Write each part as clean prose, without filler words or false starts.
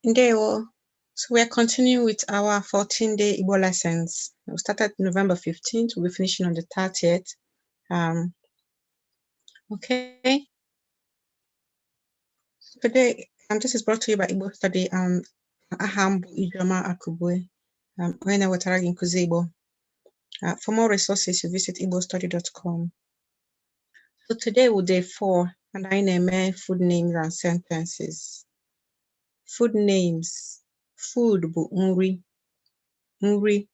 Ndewo. So we are continuing with our 14-day Igbo lessons. We started November 15th. We'll be finishing on the 30th. Okay. Today, this is brought to you by Igbo Study. Aham Ijoma Akubwe. When I was Nkuzi Igbo. For more resources, you visit igbostudy.com. So today we're day 4, and I name food names and sentences. Food names. Food bu nri. Nri.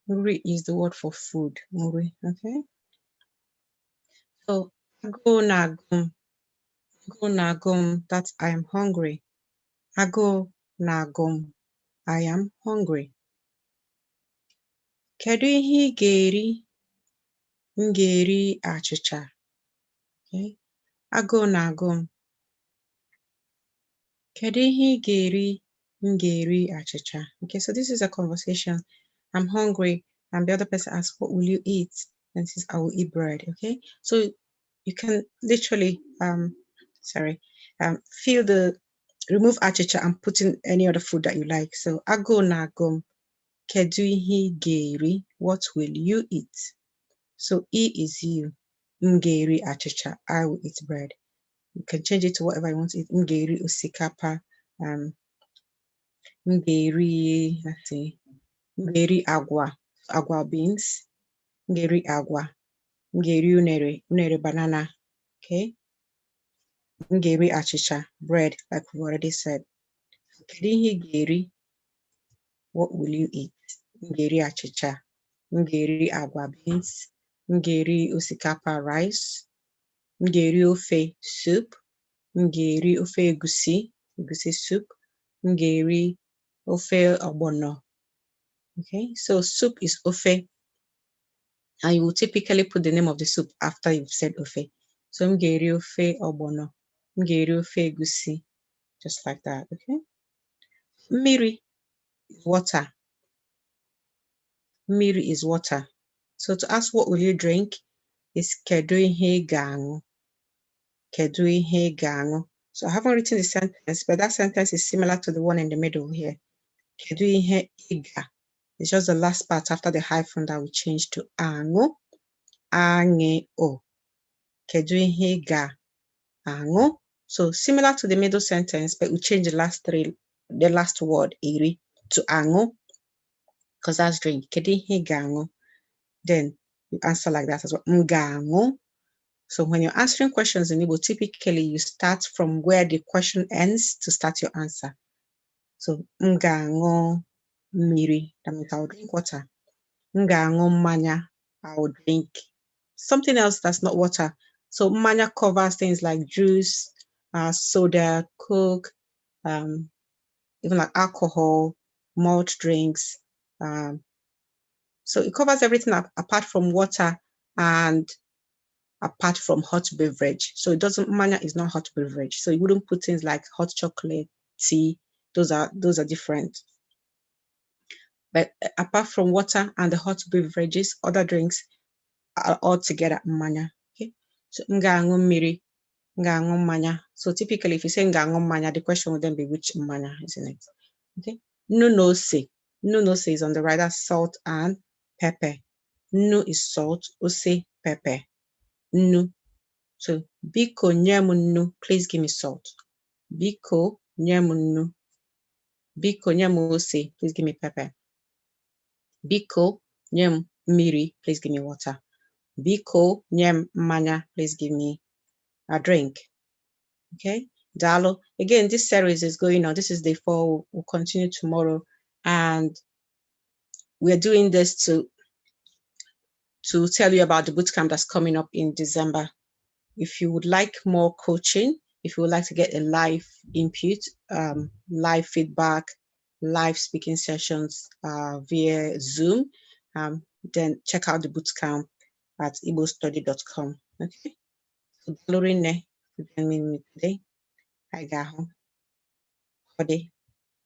Nri is the word for food. Nri. Okay. So go nagum. Go nagum. That's I am hungry. Ago nagum. I am hungry. Kedu ihe ị ga-eri? M ga-eri achịcha. Okay. Agụụ na-agụ m. Kedu ihe ị ga-eri? M ga-eri achịcha. Okay, so this is a conversation. I'm hungry, and the other person asks, what will you eat? And says, I will eat bread. Okay, so you can literally remove achịcha and put in any other food that you like. So agụụ na-agụ m. Kedu ihe ị ga-eri? What will you eat? So E is you. M ga-eri achịcha. I will eat bread. You can change it to whatever you want to eat. M ga-eri osikapa. M ga-eri, let's see. M ga-eri agwa. Agwa beans. M ga-eri agwa. M ga-eri unere banana. Okay. M ga-eri achịcha. Bread, like we already said. Kedu ihe ị ga-eri? What will you eat? M ga-eri achịcha. M ga-eri agwa beans. M ga-eri osikapa rice. M ga-eri ofe soup. M ga-eri ofe egusi soup. M ga-eri ofe ogbono. Okay, so soup is ofe, and you will typically put the name of the soup after you've said ofe. So m ga-eri ofe ogbono. M ga-eri ofe egusi, just like that. Okay. Mmiri is water. Mmiri is water. So to ask what will you drink is kedu ihe ị ga-aṅụ. Kedu ihe ị ga-aṅụ. So I haven't written the sentence, but that sentence is similar to the one in the middle here. Kedu ihe ị ga. It's just the last part after the hyphen that we change to aṅụ. Aṅụ. Kedu ihe ị ga-aṅụ. So similar to the middle sentence, but we change the last word, iri, to aṅụ, because that's drink. Kedu ihe ị ga-aṅụ. Then you answer like that as well. M ga-aṅụ. So when you're answering questions in Igbo, typically you start from where the question ends to start your answer. So m ga-aṅụ mmiri. That means I will drink water. M ga-aṅụ mmanya. I will drink something else that's not water. So mmanya covers things like juice, soda, Coke, even like alcohol, malt drinks. So it covers everything apart from water and apart from hot beverage. So mmanya is not hot beverage. So you wouldn't put things like hot chocolate, tea. Those are different. But apart from water and the hot beverages, other drinks are all together mmanya. Okay. So m ga-aṅụ mmiri, m ga-aṅụ mmanya. So typically if you say m ga-aṅụ mmanya, the question would then be which mmanya, isn't it? Okay. Nnu na ose. Nnu na ose is on the right, that's salt and pepper. Nnu is salt, ose pepper. Nnu. So biko nye m nnu, please give me salt. Biko nye m nnu. Biko nye m ose, please give me pepper. Biko nye m mmiri, please give me water. Biko nye m mmanya, please give me a drink. Okay, Dalo. Again, this series is going on. This is day 4. We'll continue tomorrow, and we're doing this to tell you about the bootcamp that's coming up in December. If you would like more coaching, if you would like to get a live input, live feedback, live speaking sessions via Zoom, then check out the bootcamp at igbostudy.com. Okay. So, Lorine, you can meet me today. Hi, Gaho.